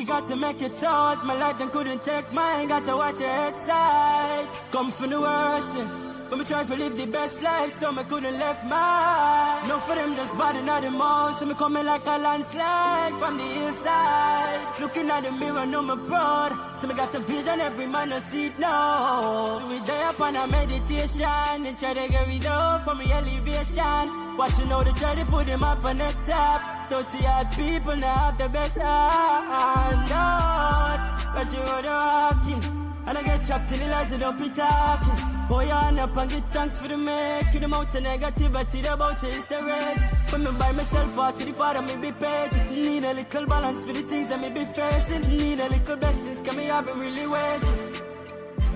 We got to make it out. My life then couldn't take mine. Got to watch your head side. Come from the worst, yeah. But me try to live the best life, so me couldn't left mine. No for them just body not the most, so me coming like a landslide from the hillside. Looking at the mirror, know me proud. So me got the vision, every man no see it now. So we day up on a meditation and try to get rid of from me elevation. Watching how they try to put them up on the top. Dirty hard people now have the best hand out. But you are walking. And I get trapped in the lies and don't be talking. Boy, on up and get thanks for the making. The amount of negativity about you is a rage. When me by myself out to the father, me be page. Need a little balance for the things that me be facing. Need a little blessings, cause me have been really waiting.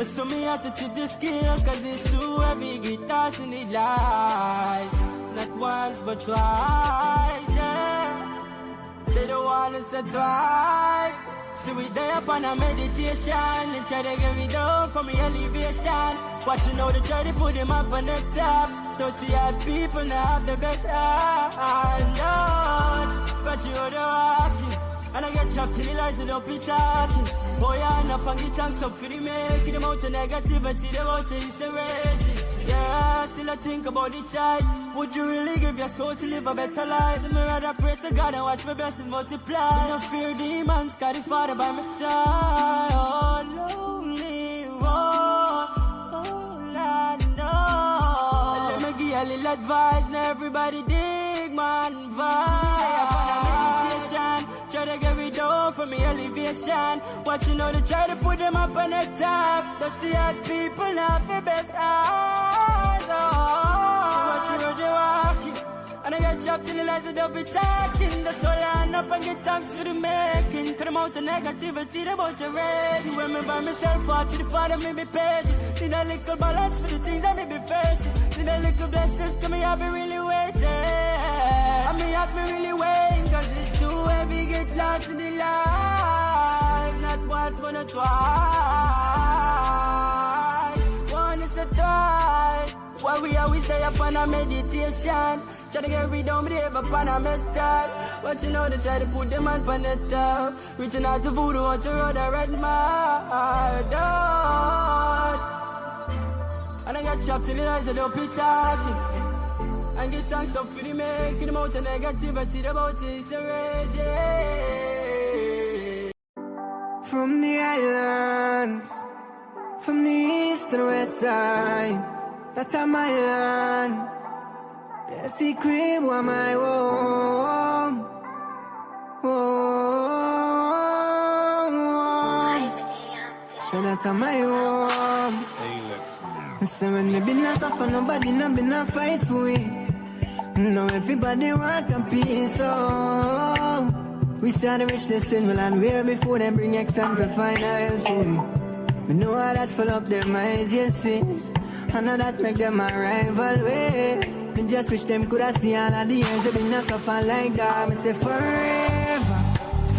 So me have to tip the skills, cause it's too heavy. Get lost in the lies. Not once but twice, yeah. They don't want us to thrive. So we day up on a meditation and try to get me down from me elevation. Watching how they try to put them up on the top. Dirty hard people now have the best hand out. But you are the walking. And I get trapped in the lies and don't be talking. Boy, on up and get thanks up for the making. The amount of negativity, the amount of is a raging. Yeah, still I think about the choice. Would you really give your soul to live a better life? So me rather pray to God and watch my blessings multiply. No fear demons, got the Father by my side. Oh, lonely road, oh, Lord, no. Let me give you a little advice. Now everybody dig, man, vibe. On a meditation, try to get rid of from me elevation. Watching how they try to put them up on the top. Dirty hard people have the best eyes. So watch you how they walking. And I got trapped in the lies and don't be talking. That's all I end up and get thanks for the making. Cause the amount of negativity about your race. When me by myself out to the Father, me be patient. Need a little balance for the things I may be facing. Need a little blessings, cause me have been really waiting. And me have been really waiting, cause it's too heavy, get lost in the life. Not once but not twice. One is a twice. Why we always stay up on a meditation. Try to get rid of me up on a mess start. Watching how they try to put them on the top. Reaching out to voodoo or to road a red mud. And I got trapped in the lies, I don't be talking. And get thanks up for the making. The amount of negativity about it is a rage. From the islands, from the east to the west side, that's my land. The secret was my home. So that's my home. So when me been a suffer, nobody not been a fight for me. Now everybody want a piece of. We started reach the sin well and where before them bring exam for final for me. We know how that fill up their minds, you see. And now that make them a rival way. Me just wish them could have seen all of the years they been a suffer like that. Me say forever,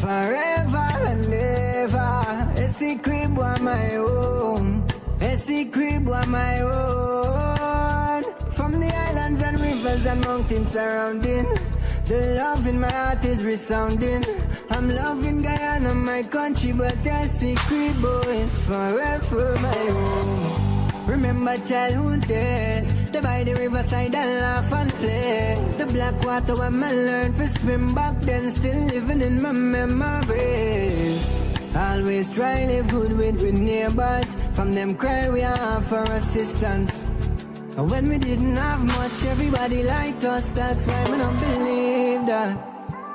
forever and ever. A secret boy my own. A secret boy my own. From the islands and rivers and mountains surrounding, the love in my heart is resounding. I'm loving Guyana, my country, but a secret boy is forever my own. Remember childhood days, the by the riverside and laugh and play. The black water when I learned to swim back then, still living in my memories. Always try live good with neighbors. From them cry we are for assistance. And when we didn't have much, everybody liked us. That's why we don't believe that.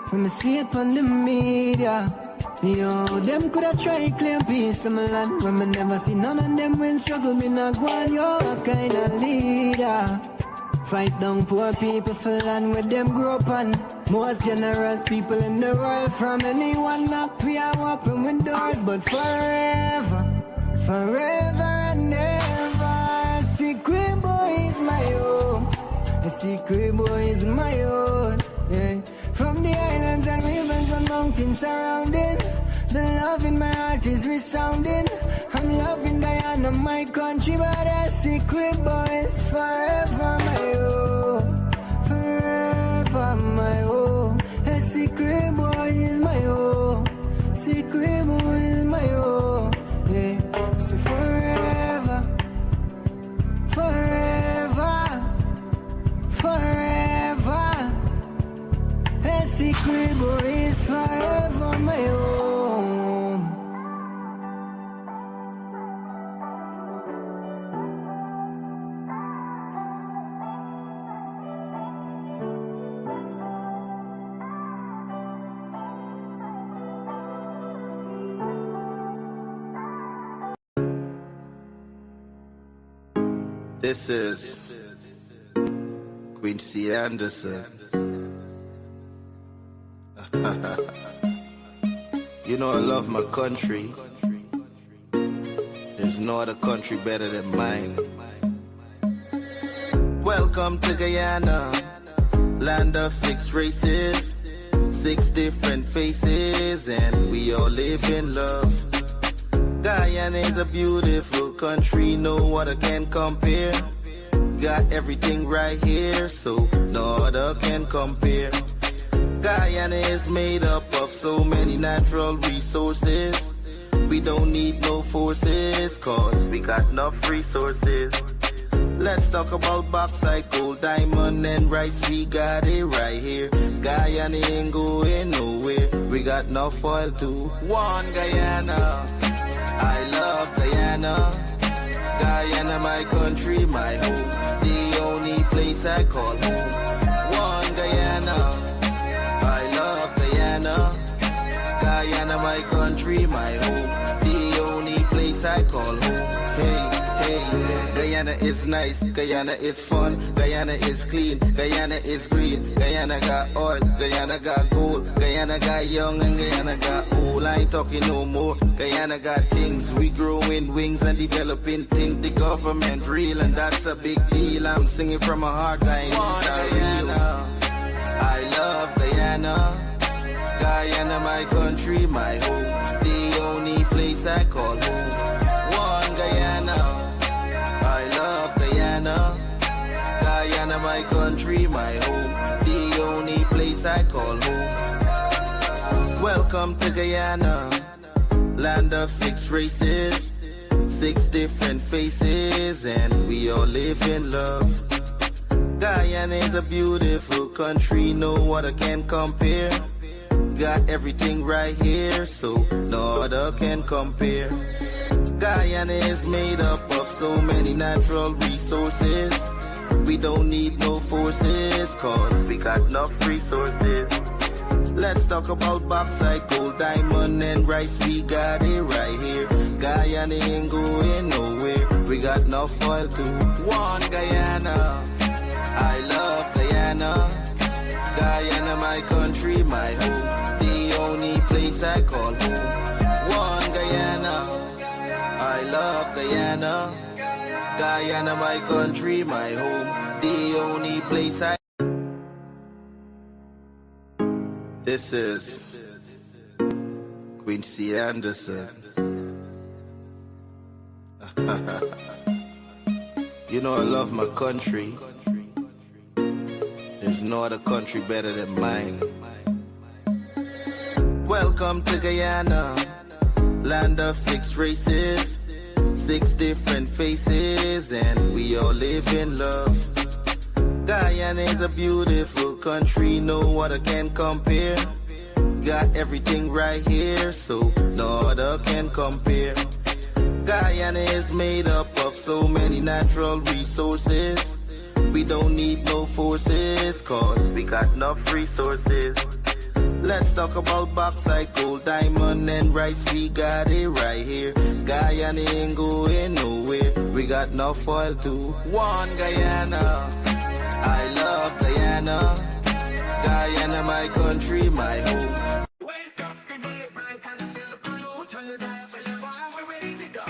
When we see it on the media, yo, them coulda tried claim peace of my land. When we never see none of them when struggle me not go on. Yo, a kind of leader. Fight down poor people for land where them grow up on. Most generous people in the world. From anyone knock we are open windows. But forever, forever and ever, a secret boy is my own. A secret boy is my own, yeah. From the islands and rivers and mountains surrounding, the love in my heart is resounding. I'm loving Guyana, my country, but a secret boy is forever my own. Forever my own. A secret boy is my own. Essequibo is my home. Yeah. So forever, forever, forever. Essequibo is forever my home. This is Quincy Anderson. You know I love my country. There's no other country better than mine. Welcome to Guyana, land of 6 races, 6 different faces, and we all live in love. Guyana is a beautiful country, no other can compare. Got everything right here, so no other can compare. Guyana is made up of so many natural resources. We don't need no forces, cause we got enough resources. Let's talk about bauxite, gold, diamond, and rice. We got it right here. Guyana ain't going nowhere. We got enough oil too. One Guyana, I love Guyana. Guyana, my country, my home. The only place I call home. One Guyana, I love Guyana. Guyana, my country, my home. The only place I call home. Hey, hey, Guyana is nice, Guyana is fun, Guyana is clean, Guyana is green, Guyana got oil, Guyana got gold, Guyana got young and Guyana got old. I ain't talking no more. Guyana got things, we growing wings and developing things. The government real and that's a big deal. I'm singing from my heart, Guyana. I love Guyana. Guyana, my country, my home. The only place I call home. One Guyana. I love Guyana. Guyana, my country, my home. The only place I call home. Welcome to Guyana, land of 6 races, 6 different faces, and we all live in love. Guyana is a beautiful country, no other can compare. Got everything right here, so no other can compare. Guyana is made up of so many natural resources. We don't need no forces, cause we got enough resources. Let's talk about bauxite, gold, diamond, and rice. We got it right here. Guyana ain't going nowhere. We got enough oil too. One Guyana, I love Guyana. Guyana, my country, my home. The only place I call home. One Guyana, I love Guyana. Guyana, my country, my home. The only place I... This is Quincy Anderson. You know I love my country. There's no other country better than mine. Welcome to Guyana, land of 6 races, 6 different faces, and we all live in love. Guyana is a beautiful country, no other can compare. Got everything right here, so no other can compare. Guyana is made up of so many natural resources. We don't need no forces, cause we got enough resources. Let's talk about bauxite, gold, diamond, and rice. We got it right here. Guyana ain't going nowhere. We got enough oil too. One Guyana, I love Guyana. Guyana, my country, my home. Wake up, the day is bright and I feel the blue. Turn your dial for your vibe, we're ready to go.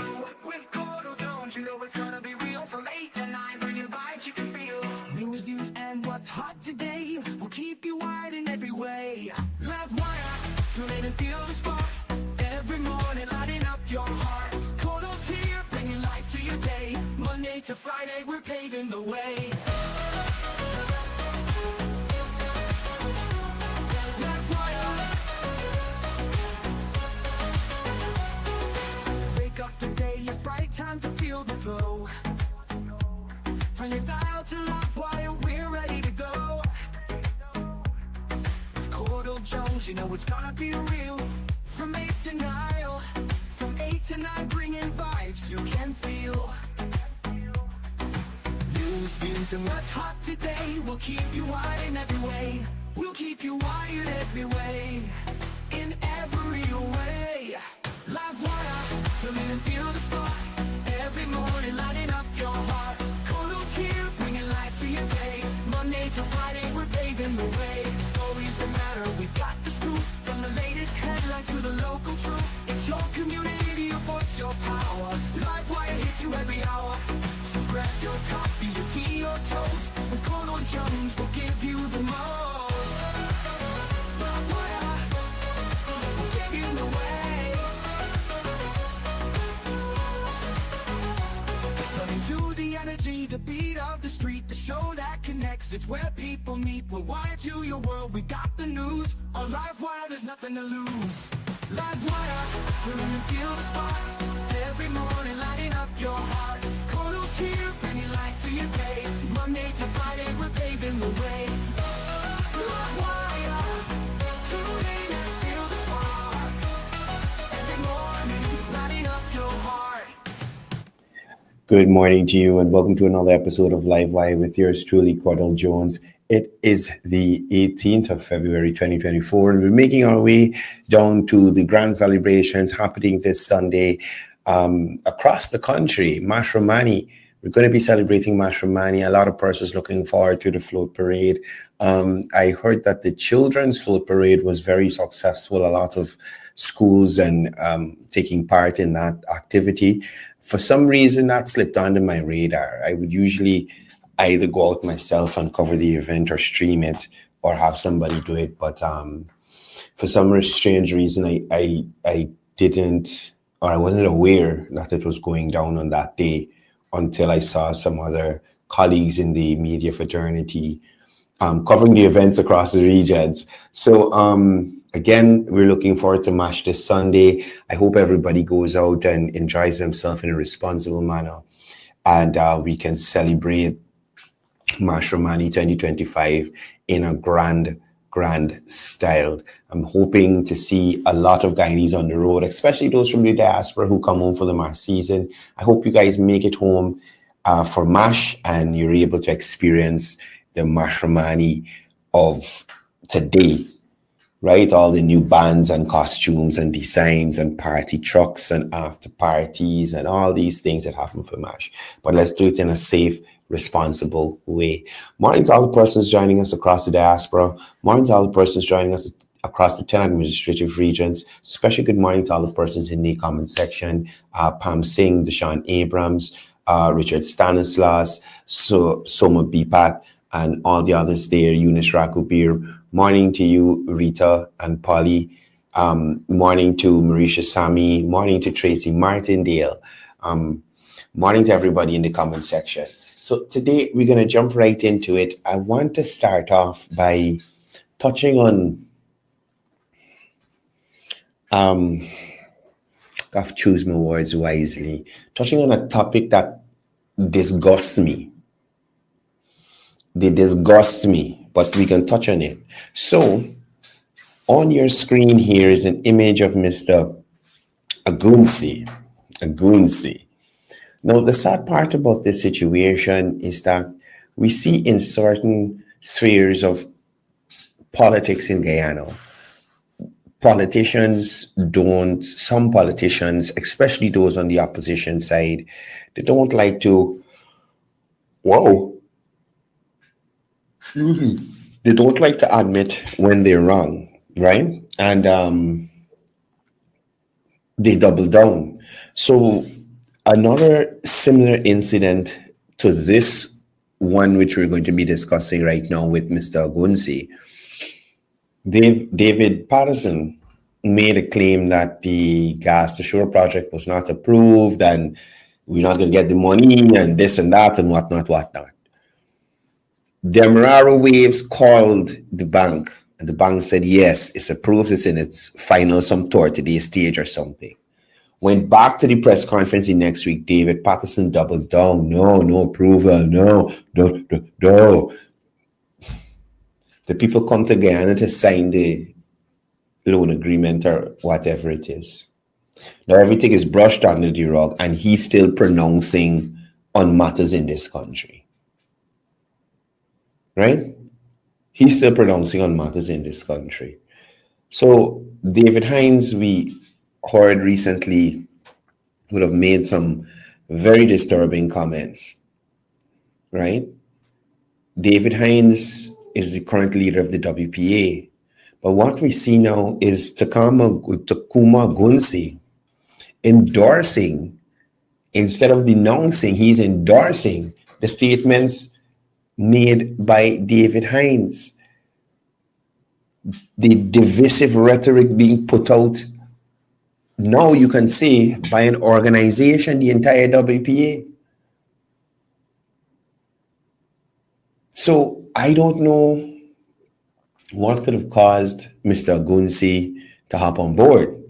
With Courdel Jones, you know it's gonna be real. From 8 to 9, bringing vibes you can feel. News, and what's hot today will keep you wired in every way. Livewire, tune in and feel the spark. Every morning, lighting up your heart. Courdel's here, bringing life to your day. Monday to Friday, we're paving the way. you know it's gonna be real. From 8 to 9, from 8 to 9, bringing vibes you can feel. News, views, and what's hot today. We'll keep you wired in every way. We'll keep you wired every way. In every way. Livewire, fill in and feel the spark. Every morning lighting up your heart. Courdel's here, bringing life to your day. Monday to Friday, we're paving the way. Stories that matter, we got the scoop. From the latest headlines to the local truth. It's your community, your voice, your power. Livewire hits you every hour. So grab your coffee, your tea, your toast. And Courdel Jones will give you the most. Livewire will give you the way. Running to the energy, the beat of the street, the show that connects. It's where people meet. We're wired to your world, we got the news. On Livewire, there's nothing to lose. Livewire, fill in and feel the spark. Every morning lighting up your heart. Courdel's here, bringing life to your day. Monday to Friday, we're paving the way. Livewire, tune in and feel the spark. Every morning, lighting up your heart. Good morning to you and welcome to another episode of Livewire with yours truly, Courdel Jones. It is the 18th of February 2024 and we're making our way down to the grand celebrations happening this Sunday across the country. Mashramani, we're going to be celebrating Mashramani. A lot of persons looking forward to the float parade. I heard that the children's float parade was very successful. A lot of schools and taking part in that activity. For some reason, that slipped under my radar. I would usually either go out myself and cover the event or stream it or have somebody do it. But for some strange reason, I didn't, or I wasn't aware that it was going down on that day until I saw some other colleagues in the media fraternity covering the events across the regions. So again, we're looking forward to MASH this Sunday. I hope everybody goes out and enjoys themselves in a responsible manner. And we can celebrate Mashramani 2025 in a grand style. I'm hoping to see a lot of Guyanese on the road, especially those from the diaspora who come home for the MASH season. I hope you guys make it home for MASH and you're able to experience the Mashramani of today, right? All the new bands and costumes and designs and party trucks and after parties and all these things that happen for MASH. But let's do it in a safe, responsible way. Morning to all the persons joining us across the diaspora. Morning to all the persons joining us across the 10 administrative regions. Especially good morning to all the persons in the comment section. Pam Singh, Deshaun Abrams, Richard Stanislas, Soma Bipat, and all the others there, Eunice Rakubir. Morning to you, Rita and Polly. Morning to Marisha Sami. Morning to Tracy Martindale. Morning to everybody in the comment section. So today we're going to jump right into it. I want to start off by touching on, I have to choose my words wisely, touching on a topic that disgusts me. They disgust me, but we can touch on it. So on your screen here is an image of Mr. Agunsi. Now, the sad part about this situation is that we see in certain spheres of politics in Guyana, some politicians, especially those on the opposition side, they don't like to, they don't like to admit when they're wrong, right? And they double down. So another similar incident to this one, which we're going to be discussing right now with Mr. Agunsi, David Patterson made a claim that the gas to shore project was not approved and we're not going to get the money and this and that and whatnot. The Demerara Waves called the bank and the bank said, yes, it's approved. It's in its final some tour today stage or something. Went back to the press conference the next week. David Patterson doubled down. No approval. No. The people come to Guyana to sign the loan agreement or whatever it is. Now everything is brushed under the rug, and he's still pronouncing on matters in this country. Right? He's still pronouncing on matters in this country. So David Hines, we heard recently, would have made some very disturbing comments. Right? David Hines is the current leader of the WPA. But what we see now is Takuma Gunsi endorsing, instead of denouncing, he's endorsing the statements made by David Hines. The divisive rhetoric being put out now, you can say, by an organization, the entire WPA. So I don't know what could have caused Mr. Gunsi to hop on board.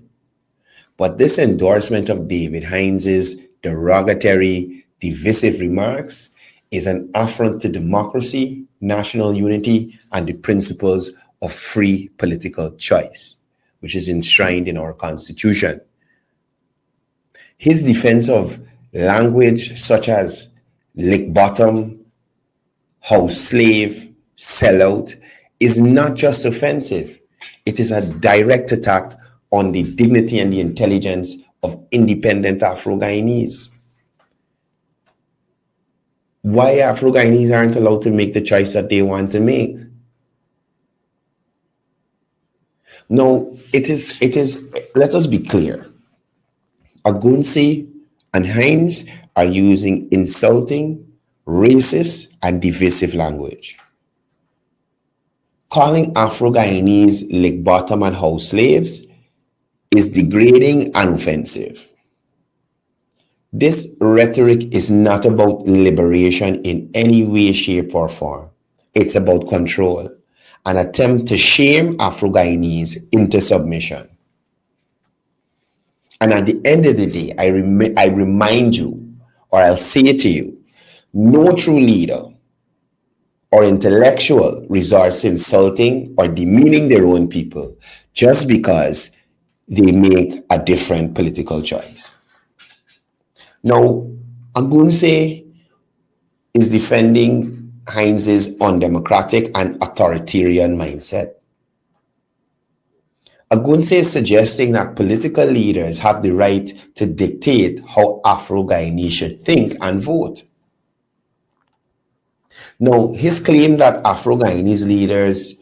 But this endorsement of David Hines's derogatory, divisive remarks is an affront to democracy, national unity, and the principles of free political choice, which is enshrined in our Constitution. His defense of language such as lick bottom, house slave, sellout is not just offensive. It is a direct attack on the dignity and the intelligence of independent Afro-Guyanese. Why Afro-Guyanese aren't allowed to make the choice that they want to make? No, it is, let us be clear. Agunsi and Hines are using insulting, racist, and divisive language. Calling Afro-Guyanese lick bottom and house slaves is degrading and offensive. This rhetoric is not about liberation in any way, shape, or form. It's about control, an attempt to shame Afro-Guyanese into submission. And at the end of the day, I remind you, or I'll say to you, no true leader or intellectual resorts to insulting or demeaning their own people just because they make a different political choice. Now, Agunse is defending Hines's undemocratic and authoritarian mindset. Agunse is suggesting that political leaders have the right to dictate how Afro-Guyanese should think and vote. Now, his claim that Afro-Guyanese leaders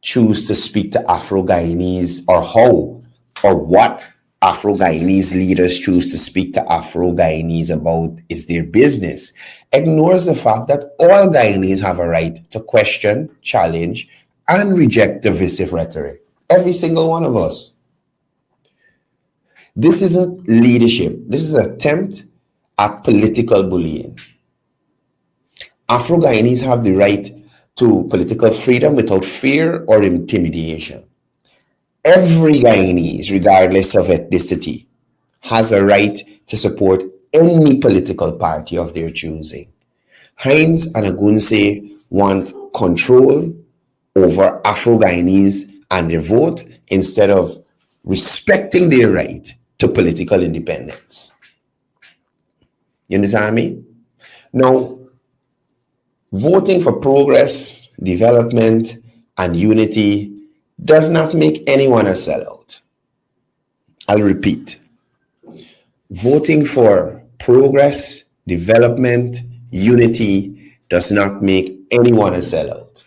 choose to speak to Afro-Guyanese, or how or what Afro-Guyanese leaders choose to speak to Afro-Guyanese about is their business, ignores the fact that all Guyanese have a right to question, challenge, and reject divisive rhetoric. Every single one of us. This isn't leadership. This is an attempt at political bullying. Afro-Guyanese have the right to political freedom without fear or intimidation. Every Guyanese, regardless of ethnicity, has a right to support any political party of their choosing. Hines and Agunse want control over Afro-Guyanese and their vote instead of respecting their right to political independence. You understand me? Now, voting for progress, development, and unity does not make anyone a sellout. I'll repeat. Voting for progress, development, unity does not make anyone a sellout.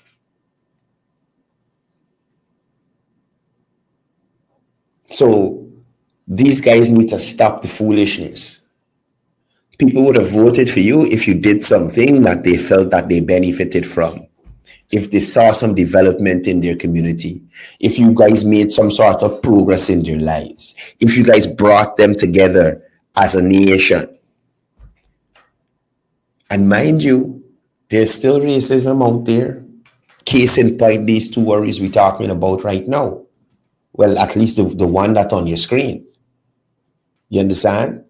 So these guys need to stop the foolishness. People would have voted for you if you did something that they felt that they benefited from. If they saw some development in their community, if you guys made some sort of progress in their lives, if you guys brought them together as a nation. And mind you, there's still racism out there. Case in point, these two worries we're talking about right now. Well, at least the one that's on your screen. You understand?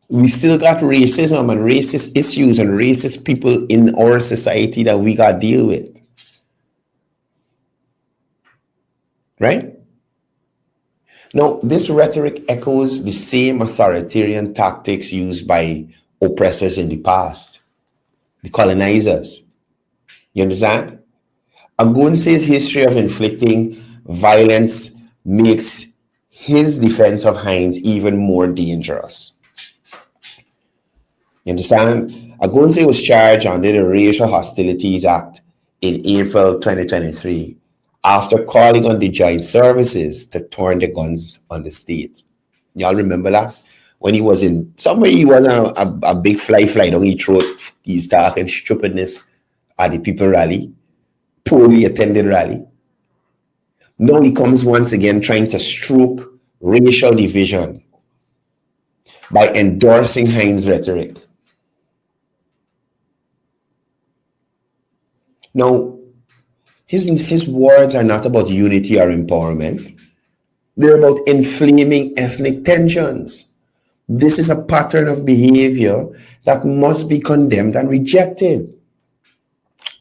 We still got racism and racist issues and racist people in our society that we got to deal with. Right? Now, this rhetoric echoes the same authoritarian tactics used by oppressors in the past, the colonizers. You understand? Agunse's history of inflicting violence makes his defense of Hines even more dangerous. You understand? Agunse was charged under the Racial Hostilities Act in April 2023 after calling on the joint services to turn the guns on the state. Y'all remember that? When he was in somewhere, he was a big fly down his throat. He's talking stupidness at the people rally, poorly attended rally. Now he comes once again trying to stroke racial division by endorsing Hines' rhetoric. Now, his words are not about unity or empowerment. They're about inflaming ethnic tensions. This is a pattern of behavior that must be condemned and rejected.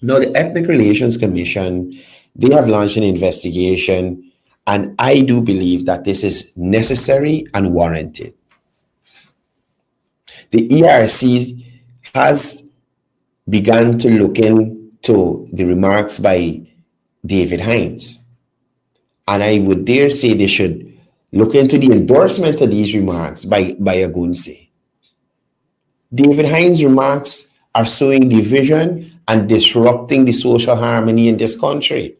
Now, the Ethnic Relations Commission, they have launched an investigation, and I do believe that this is necessary and warranted. The ERC has begun to look into the remarks by David Hines, and I would dare say they should look into the endorsement of these remarks by Agunse. David Hines' remarks are sowing division and disrupting the social harmony in this country.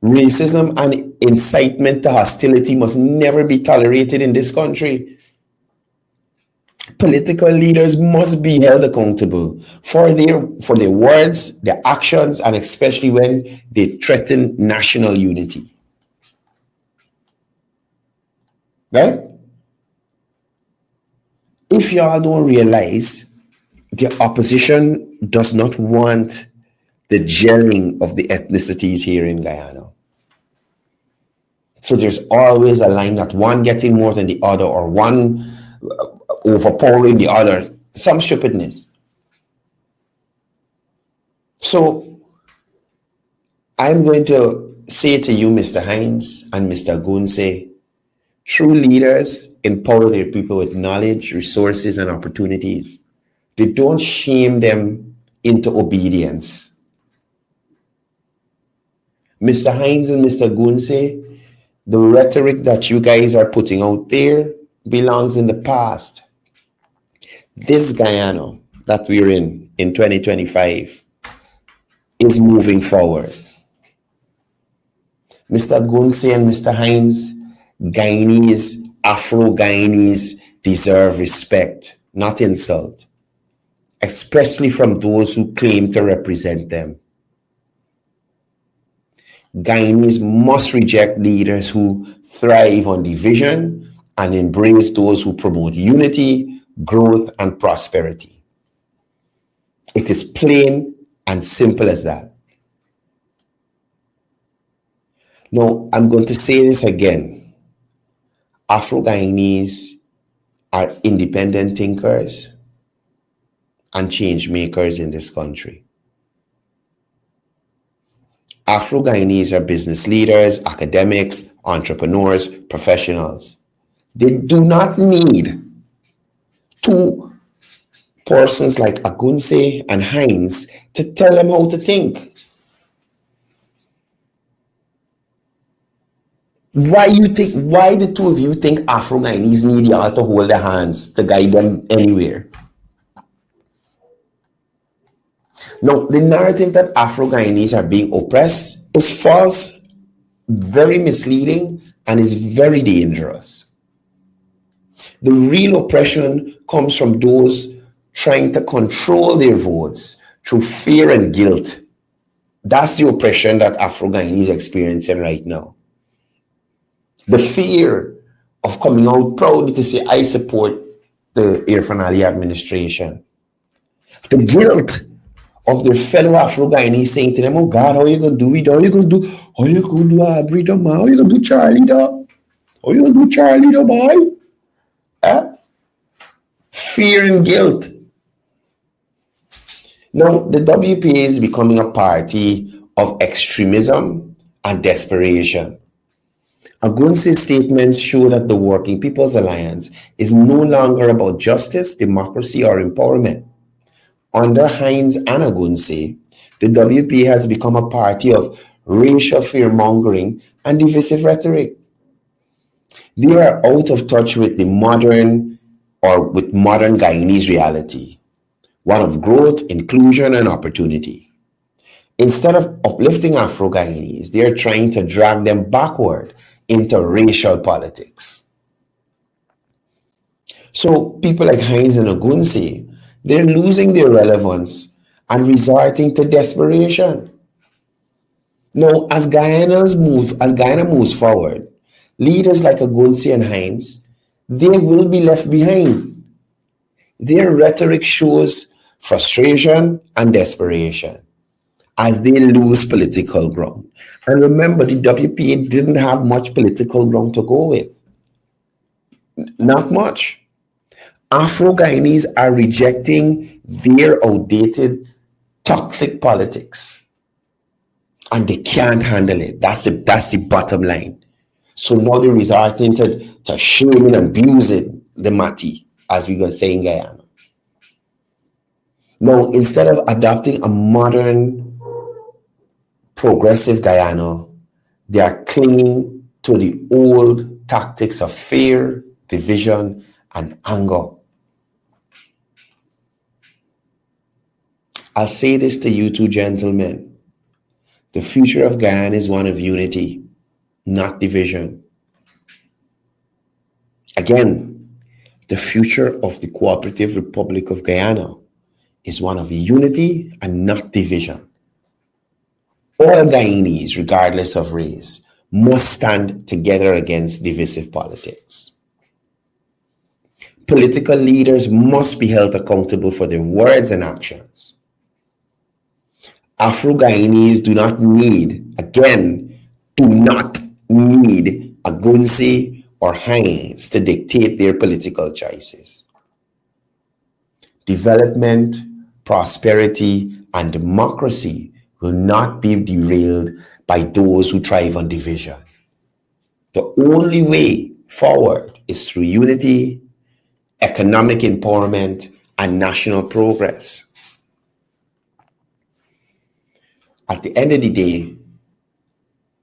Racism and incitement to hostility must never be tolerated in this country. Political leaders must be held accountable for their words, their actions, and especially when they threaten national unity. Right? If y'all don't realize, the opposition does not want the gelling of the ethnicities here in Guyana. So there's always a line that one getting more than the other, or one overpowering the other. Some stupidness. So I'm going to say to you, Mr. Hines and Mr. Agunse, true leaders empower their people with knowledge, resources, and opportunities. They don't shame them into obedience. Mr. Hines and Mr. Agunse, the rhetoric that you guys are putting out there belongs in the past. This Guyana that we're in 2025 is moving forward. Mr. Agunse and Mr. Hines, Guyanese, Afro-Guyanese deserve respect, not insult, especially from those who claim to represent them. Guyanese must reject leaders who thrive on division and embrace those who promote unity, growth, and prosperity. It is plain and simple as that. Now, I'm going to say this again. Afro-Guyanese are independent thinkers and change makers in this country. Afro-Guyanese are business leaders, academics, entrepreneurs, professionals. They do not need two persons like Agunse and Hines to tell them how to think. Why the two of you think Afro-Guyanese need y'all to hold their hands to guide them anywhere? Now, the narrative that Afro-Guyanese are being oppressed is false, very misleading, and is very dangerous. The real oppression comes from those trying to control their votes through fear and guilt. That's the oppression that Afro-Guyanese is experiencing right now. The fear of coming out proudly to say, I support the Irfan Ali administration. The guilt of their fellow Afro-Guyanese saying to them, oh God, how are you going to do it? How are you going to do Abri, man? How are you going to do Charlie, though? How are you going to do Charlie, though, boy? Fear and guilt. Now, the WPA is becoming a party of extremism and desperation. Agunse's statements show that the Working People's Alliance is no longer about justice, democracy, or empowerment. Under Hines and Agunse, the WP has become a party of racial fear-mongering and divisive rhetoric. They are out of touch with modern Guyanese reality, one of growth, inclusion, and opportunity. Instead of uplifting Afro-Guyanese, they are trying to drag them backward into racial politics. So people like Hines and Agunse, they're losing their relevance and resorting to desperation. Now, as Guyana moves forward, leaders like Agunse and Hines, they will be left behind. Their rhetoric shows frustration and desperation as they lose political ground. And remember, the WPA didn't have much political ground to go with. Not much. Afro-Guyanese are rejecting their outdated, toxic politics. And they can't handle it. That's the bottom line. So now they're resorting to shaming and abusing the Mati, as we gonna say in Guyana. Now, instead of adopting a modern, progressive Guyana, they are clinging to the old tactics of fear, division, and anger. I'll say this to you two gentlemen. The future of Guyana is one of unity, not division. Again, the future of the Cooperative Republic of Guyana is one of unity and not division. All Guyanese, regardless of race, must stand together against divisive politics. Political leaders must be held accountable for their words and actions. Afro-Guyanese do not need Agunse or Hines to dictate their political choices. Development, prosperity, and democracy will not be derailed by those who thrive on division. The only way forward is through unity, economic empowerment, and national progress. At the end of the day,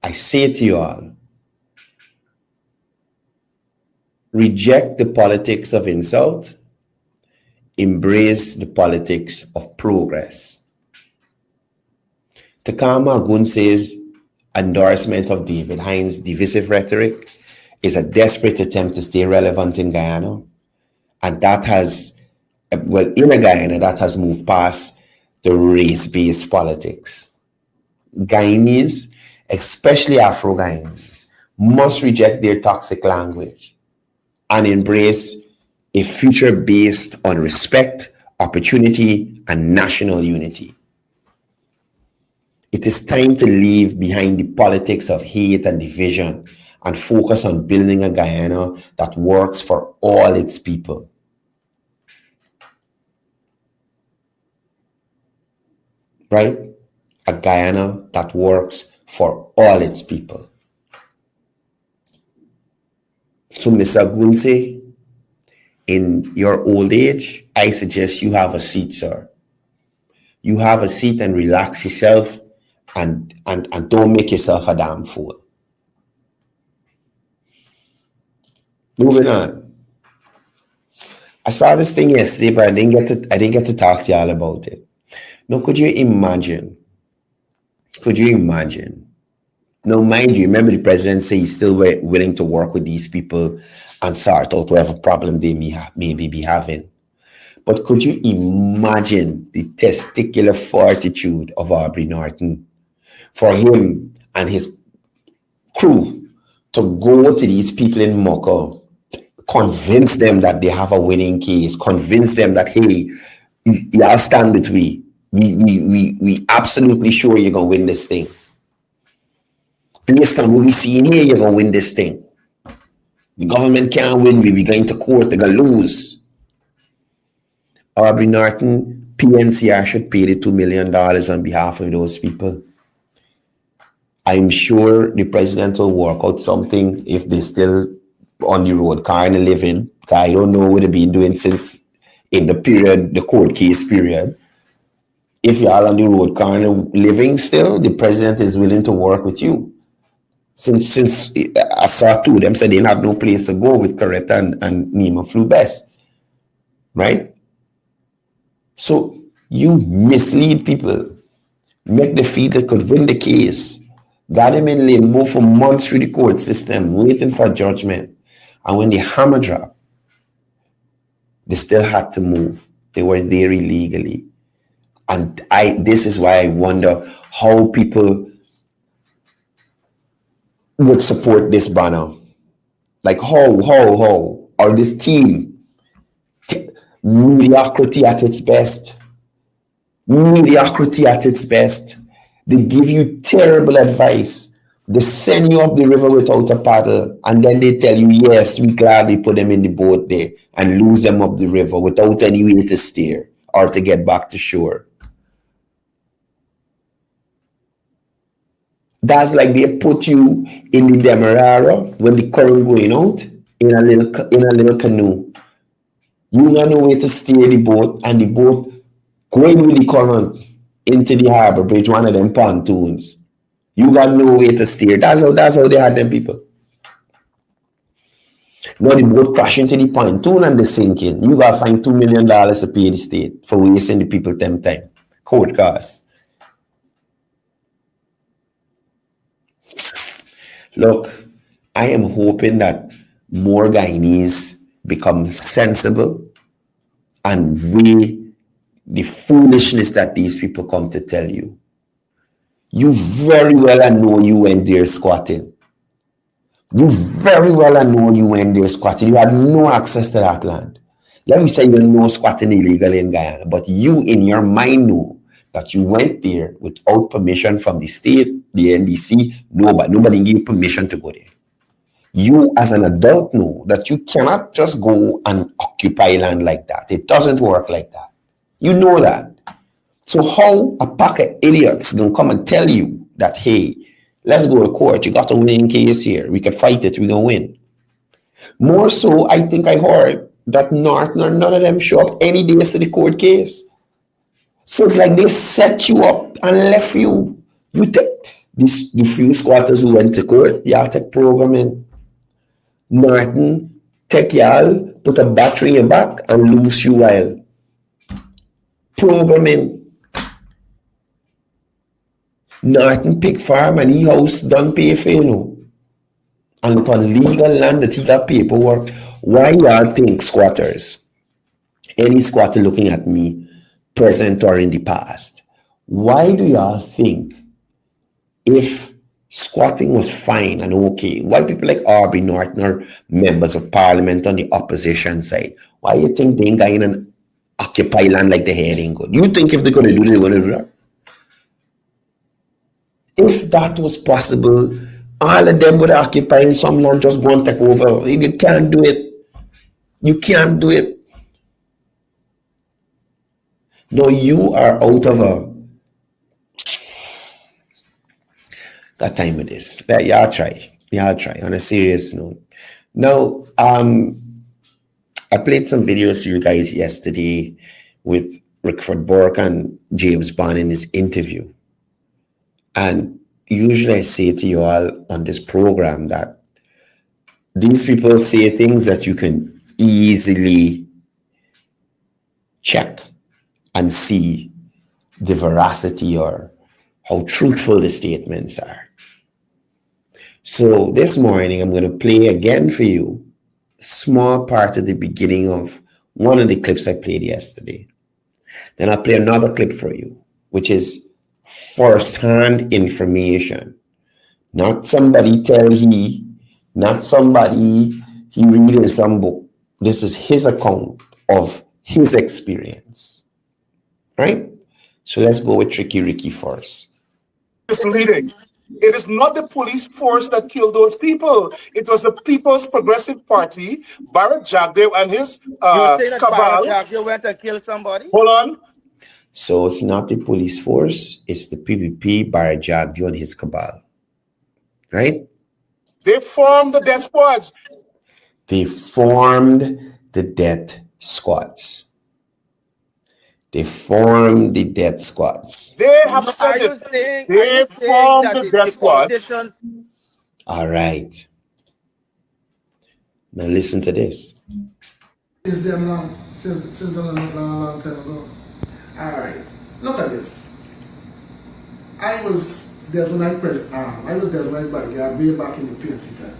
I say to you all, reject the politics of insult, embrace the politics of progress. Takama Agunse's endorsement of David Hines' divisive rhetoric is a desperate attempt to stay relevant in Guyana. And that has, in a Guyana, that has moved past the race-based politics. Guyanese, especially Afro-Guyanese, must reject their toxic language and embrace a future based on respect, opportunity, and national unity. It is time to leave behind the politics of hate and division and focus on building a Guyana that works for all its people. Right? A Guyana that works for all its people. So, Mr. Agunse, in your old age, I suggest you have a seat, sir. You have a seat and relax yourself and don't make yourself a damn fool. Moving on. I saw this thing yesterday, but I didn't get to talk to y'all about it. Now, could you imagine? Now, mind you, remember the president said he's still willing to work with these people and sort out whatever problem they may be having. But could you imagine the testicular fortitude of Aubrey Norton for him and his crew to go to these people in Mocha, convince them that they have a winning case, convince them that, hey, y'all stand with me. We absolutely sure you're going to win this thing. Based on what we see in here, you're going to win this thing. The government can't win. We're going to court. They're going to lose. Aubrey Norton, PNCR should pay the $2 million on behalf of those people. I'm sure the president will work out something if they still on the road kind of living. I don't know what they've been doing since in the period, the court case period. If you're on the road kind of living still, the president is willing to work with you. Since I saw two of them said they have no place to go with Coretta and Nima flew best. Right? So you mislead people, make the feel they could win the case, got them in limbo for months through the court system, waiting for judgment. And when the hammer dropped, they still had to move. They were there illegally. And this is why I wonder how people would support this banner. Like how, or this team, mediocrity at its best. Mediocrity at its best. They give you terrible advice. They send you up the river without a paddle, and then they tell you, yes, we gladly put them in the boat there and lose them up the river without any way to steer or to get back to shore. That's like they put you in the Demerara when the current going out in a little canoe. You got no way to steer the boat, and the boat going with the current into the harbor bridge, one of them pontoons. You got no way to steer. That's how they had them people. Now the boat crash into the pontoon and they sinking. You got to find $2 million to pay the state for wasting the people them time. Court costs. Look, I am hoping that more Guyanese become sensible and weigh the foolishness that these people come to tell you. You very well know you went there squatting. You very well know you went there squatting. You had no access to that land. Let me say you know squatting illegal in Guyana, but you in your mind know that you went there without permission from the state, the NDC. Nobody gave you permission to go there. You as an adult know that you cannot just go and occupy land like that. It doesn't work like that. You know that. So how a pack of idiots gonna come and tell you that, hey, let's go to court, you got a winning case here, we could fight it, we're gonna win. More so, I think I heard that none of them show up any days to the court case. So it's like they set you up and left you. You take the few squatters who went to court, y'all take programming. Norton, take y'all, put a battery in your back and loose you while programming. Norton Pig Farm and house don't pay for you know. And it's on legal land that he got paperwork. Why y'all think squatters? Any squatter looking at me, present or in the past, why do y'all think if squatting was fine and okay, why people like Aubrey Norton or members of parliament on the opposition side, why you think they ain't going and occupy land like the hair ain't good? You think if they're going to do it, they're going to do that? If that was possible, all of them would occupy some land, just go and take over. You can't do it. You can't do it. No, you are out of that time with this. Y'all try. On a serious note. Now, I played some videos for you guys yesterday with Rickford Burke and James Bond in his interview. And usually I say to you all on this program that these people say things that you can easily check and see the veracity or how truthful the statements are. So this morning I'm going to play again for you a small part of the beginning of one of the clips I played yesterday. Then I'll play another clip for you, which is first-hand information. Not somebody tell he, not somebody he read in some book. This is his account of his experience. Right? So let's go with Tricky Ricky first. Misleading. It is not the police force that killed those people. It was the People's Progressive Party, Barrett Jagdev and his cabal. Jagdev went and killed somebody? Hold on. So it's not the police force, it's the PPP, Barrett Jagdev and his cabal. right? They formed the death squads. They formed the death squads. They formed the death squads. They have So said are you it. saying They formed that the the death squads. politicians? All right. Now listen to this. Since them long, since a long time ago. All right, look at this. I was Desmond bodyguard way back in the PNC time.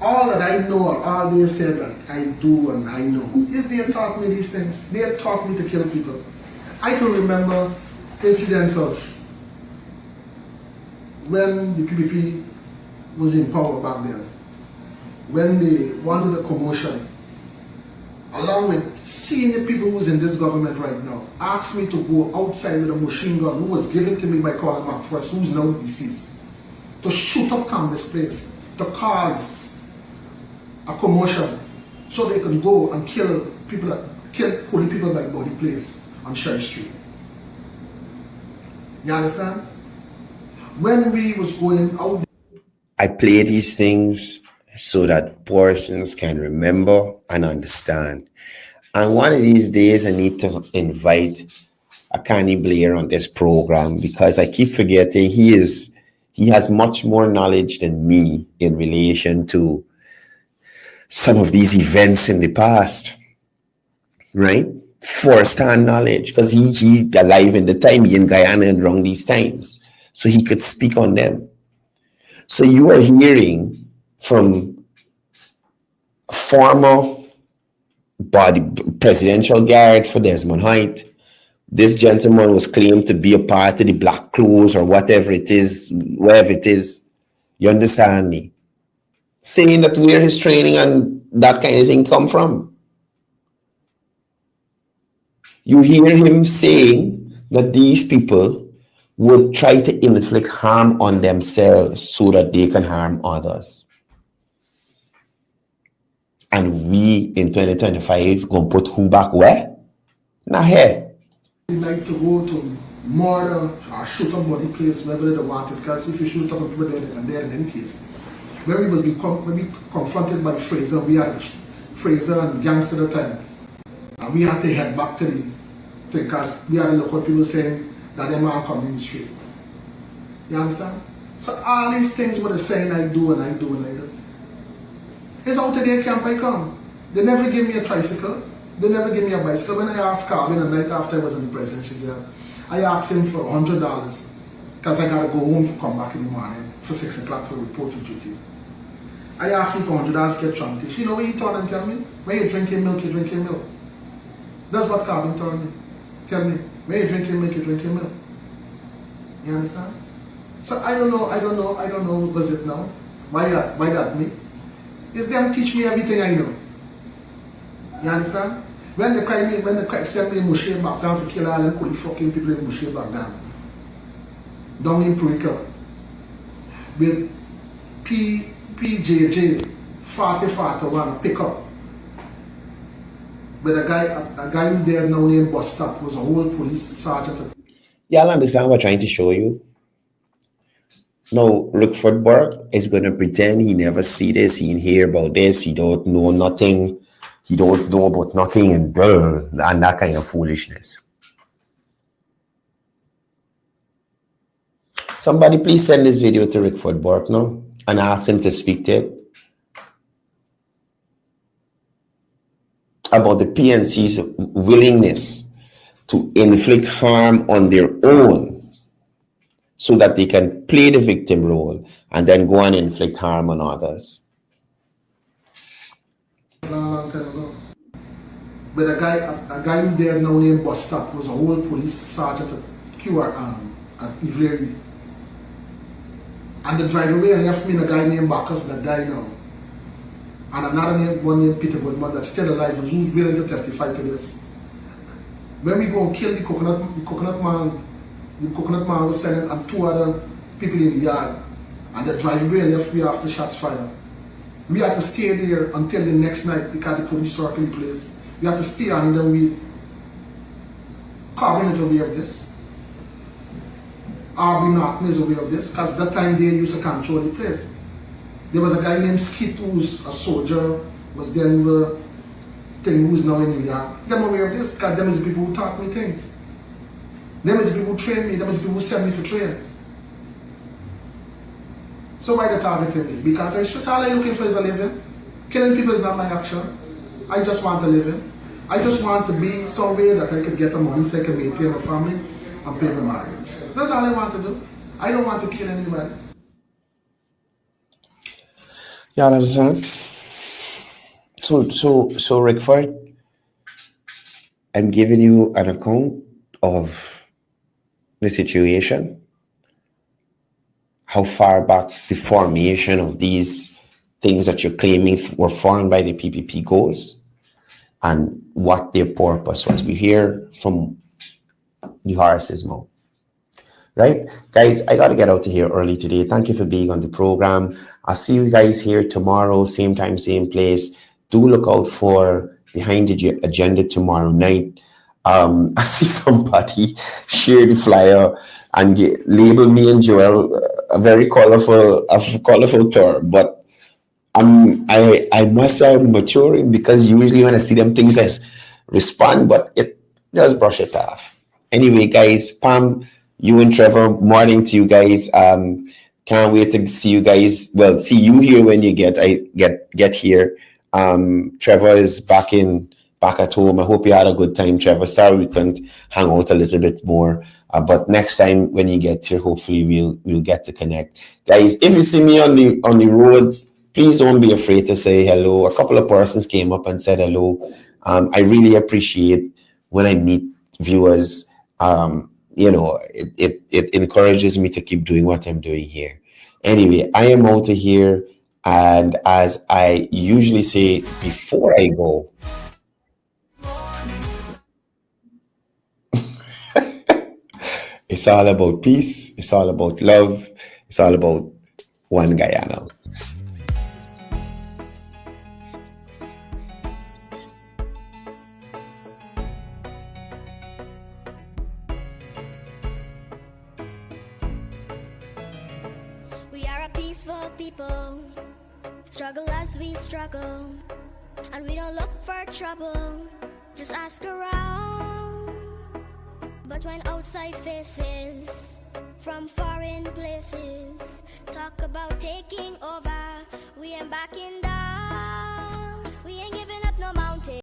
All that I know, all they said that I do and I know, is they taught me these things. They taught me to kill people. I can remember incidents of when the PPP was in power back then, when they wanted a commotion, along with senior people who's in this government right now, asked me to go outside with a machine gun who was given to me by Colin McPherson, who's now deceased, to shoot up this place, to cause a commotion, so they can go and kill holy people like Body Place on Sherry Street. You understand? When we was going out, I play these things so that persons can remember and understand. And one of these days, I need to invite a Connie Blair on this program, because I keep forgetting he has much more knowledge than me in relation to some of these events in the past, right? First-hand knowledge, because he alive in the time, he in Guyana and around these times, so he could speak on them. So you are hearing from former presidential guard for Desmond Hoyt. This gentleman was claimed to be a part of the Black Clothes or whatever it is, wherever it is. You understand me? Saying that where his training and that kind of thing come from. You hear him saying that these people will try to inflict harm on themselves so that they can harm others. And we in 2025 gonna put who back where? Not here. we like to go to murder or shoot up Body Place wherever they wanted, because if you shoot up people there, they can there in any case. When we will be confronted by Fraser, we had Fraser and Gangster at the time, and we had to head back to the because we had local people saying that they man come in the street. You understand? So all these things what they're saying I do and I do and I do. It's out of their camp I come. They never give me a tricycle. They never give me a bicycle. When I asked Carvin the night after I was in the presidential jail, I asked him for $100 because I gotta go home to come back in the morning for 6 o'clock for report to duty. I asked him for $100 to get transportation. You know what he told and tell me? When you're drinking milk, you're drinking milk. That's what Carvin told me. Tell me, when you're drinking milk, you're drinking milk. You understand? So I don't know what was it now? Why that me? It's them teach me everything I know. You understand? When they send me in Mocha back down to kill all them cool fucking people in Mocha back down in Purika with PJJ 4041 pick up. But a guy who there now named bus stop was a whole police sergeant. Y'all understand what I'm trying to show you? Now, Rickford Burke is going to pretend he never see this, he didn't hear about this, he don't know nothing, he don't know about nothing, and that kind of foolishness. Somebody please send this video to Rickford Burke now and ask him to speak to it about the PNC's willingness to inflict harm on their own so that they can play the victim role and then go and inflict harm on others. Long time ago. But a guy who there now named bus stop was a whole police sergeant at QR at Ivleri. And the driver away and left me and a guy named Bacchus that died now. And another one named Peter Goodman that's still alive and who's willing to testify to this. When we go and kill the coconut man was sending and 2 other people in the yard, and the driver left me after shots fired. We had to stay there until the next night because the police circle the place. We had to stay and then Carvin is aware of this. Aubrey Norton is aware of this, because that time they used to control the place. There was a guy named Skit who's a soldier, was then the thing who's now in New York. Them aware of this, because them is the people who taught me things. Them is the people who trained me, them is the people who sent me for training. So why they targeting me? Because I straight all I'm looking for is a living. Killing people is not my action. I just want a living. I just want to be somewhere that I could get the money so I can maintain my family and pay my mortgage. That's all I want to do. I don't want to kill anybody. You understand? So Rickford, I'm giving you an account of the situation, how far back the formation of these things that you're claiming were formed by the PPP goes, and what their purpose was. We hear from the horse's mouth. Right? Guys, I got to get out of here early today. Thank you for being on the program. I'll see you guys here tomorrow, same time, same place. Do look out for Behind the Agenda tomorrow night. I see somebody share the flyer and label me and Joel a very colorful term, but I must have maturing, because usually when I see them things I respond, but it just brush it off. Anyway, guys, Pam, you and Trevor, morning to you guys. Can't wait to see you guys. Well, see you here when you get here. Trevor is back at home. I hope you had a good time, Trevor. Sorry we couldn't hang out a little bit more, but next time when you get here, hopefully we'll get to connect, guys. If you see me on the road, please don't be afraid to say hello. A couple of persons came up and said hello. I really appreciate when I meet viewers. It encourages me to keep doing what I'm doing here. Anyway, I am out of here, and as I usually say before I go, it's all about peace, it's all about love, it's all about one Guyana. People struggle as we struggle, and we don't look for trouble, just ask around. But when outside faces from foreign places talk about taking over, we ain't backing down.